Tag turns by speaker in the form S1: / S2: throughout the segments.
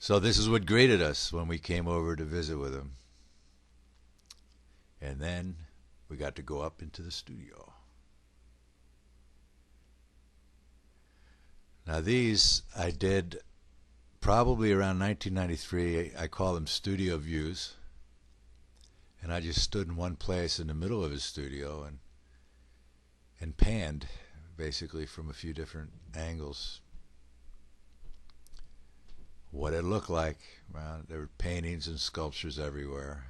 S1: So this is what greeted us when we came over to visit with him. And then we got to go up into the studio. Now these I did probably around 1993. I call them studio views. And I just stood in one place in the middle of his studio and panned basically from a few different angles what it looked like. Well, there were paintings and sculptures everywhere.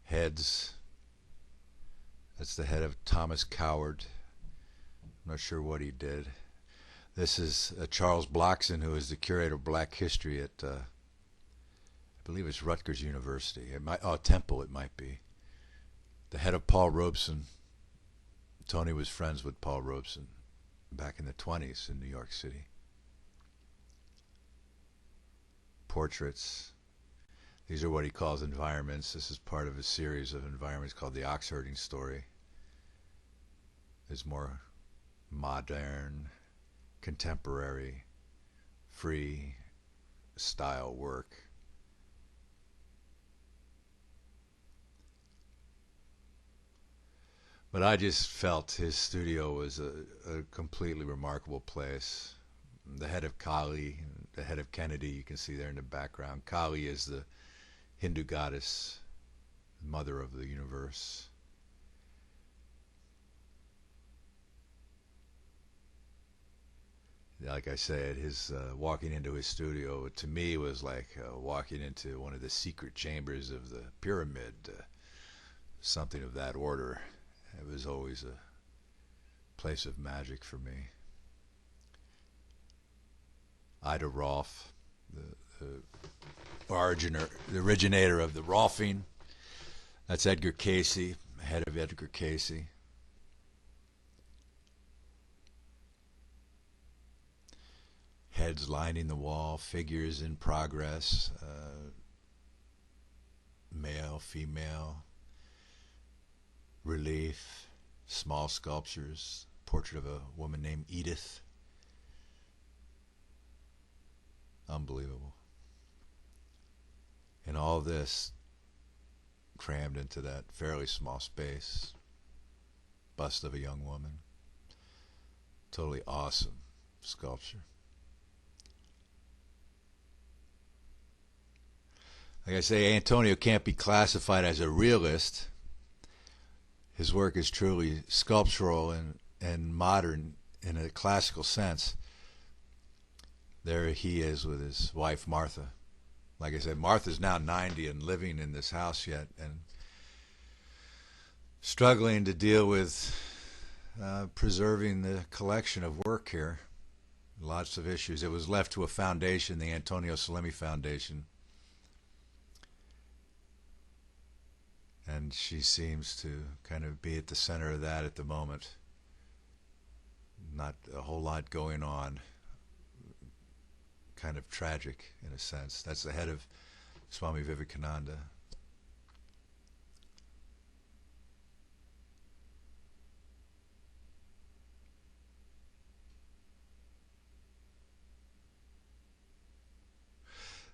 S1: Heads. That's the head of Thomas Coward. I'm not sure what he did. This is Charles Blockson, who is the curator of Black History at, I believe it's Rutgers University. Temple it might be. The head of Paul Robeson. Tony was friends with Paul Robeson back in the 20s in New York City. Portraits. These are what he calls environments. This is part of a series of environments called the Ox Herding Story. There's more modern, contemporary, free style work. But I just felt his studio was a completely remarkable place. The head of Kali, the head of Kennedy, you can see there in the background. Kali is the Hindu goddess, mother of the universe. Like I said, his walking into his studio to me was like walking into one of the secret chambers of the pyramid, something of that order. It was always a place of magic for me. Ida Rolf, the originator of the Rolfing. That's Edgar Cayce, head of Edgar Cayce. Heads lining the wall, figures in progress, male, female, relief, small sculptures, portrait of a woman named Edith. Unbelievable. And all this crammed into that fairly small space. Bust of a young woman. Totally awesome sculpture. Like I say, Antonio can't be classified as a realist. His work is truly sculptural and modern in a classical sense. There he is with his wife Martha. Like I said, Martha's now 90 and living in this house yet and struggling to deal with preserving the collection of work here. Lots of issues. It was left to a foundation, the Antonio Salemme Foundation. And she seems to kind of be at the center of that at the moment. Not a whole lot going on. Kind of tragic in a sense. That's the head of Swami Vivekananda.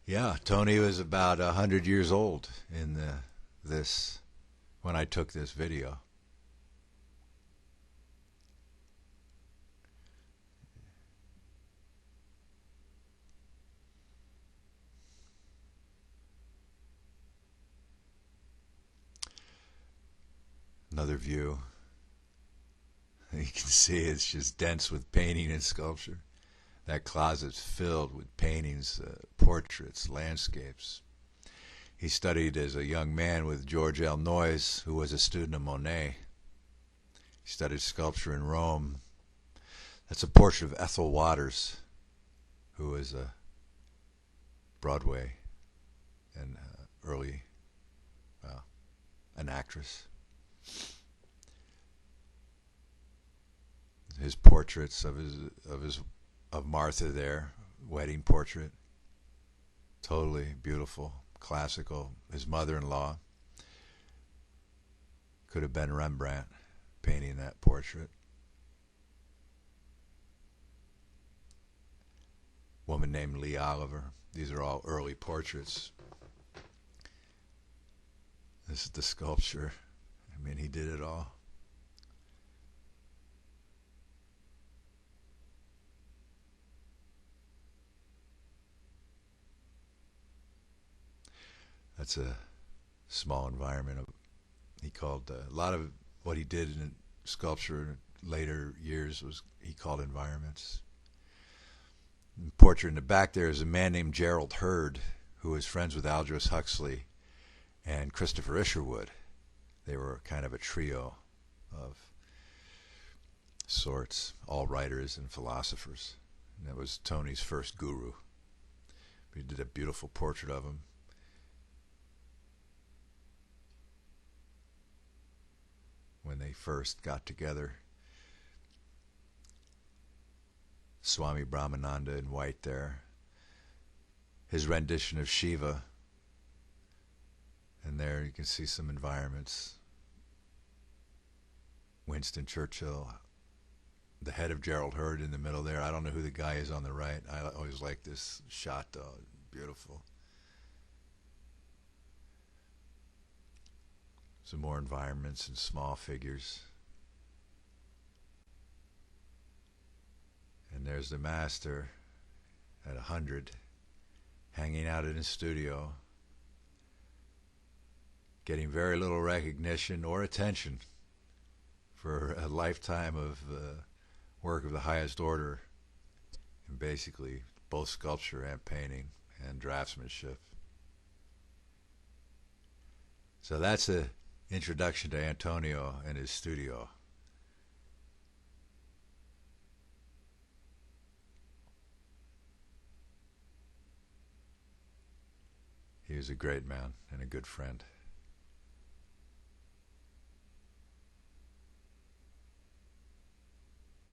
S1: Yeah, Tony was about 100 years old in this when I took this video. Another view. You can see it's just dense with painting and sculpture. That closet's filled with paintings, portraits, landscapes. He studied as a young man with George L. Noyes, who was a student of Monet. He studied sculpture in Rome. That's a portrait of Ethel Waters, who was a Broadway and early, an actress. His portraits of Martha there, wedding portrait, totally beautiful, classical. His mother-in-law could have been Rembrandt painting that portrait. Woman named Lee Oliver, These are all early portraits. This is the sculpture. I mean, he did it all. That's a small environment. He called a lot of what he did in sculpture in later years was he called environments. The portrait in the back there is a man named Gerald Hurd, who was friends with Aldous Huxley and Christopher Isherwood. They were kind of a trio of sorts, all writers and philosophers. And that was Tony's first guru. He did a beautiful portrait of him. When they first got together, Swami Brahmananda in white there, his rendition of Shiva, and there you can see some environments. Winston Churchill, the head of Gerald Hurd in the middle there. I don't know who the guy is on the right. I always like this shot though, beautiful. Some more environments and small figures. And there's the master at 100, hanging out in his studio, getting very little recognition or attention for a lifetime of work of the highest order, in basically both sculpture and painting and draftsmanship. So that's an introduction to Antonio and his studio. He was a great man and a good friend.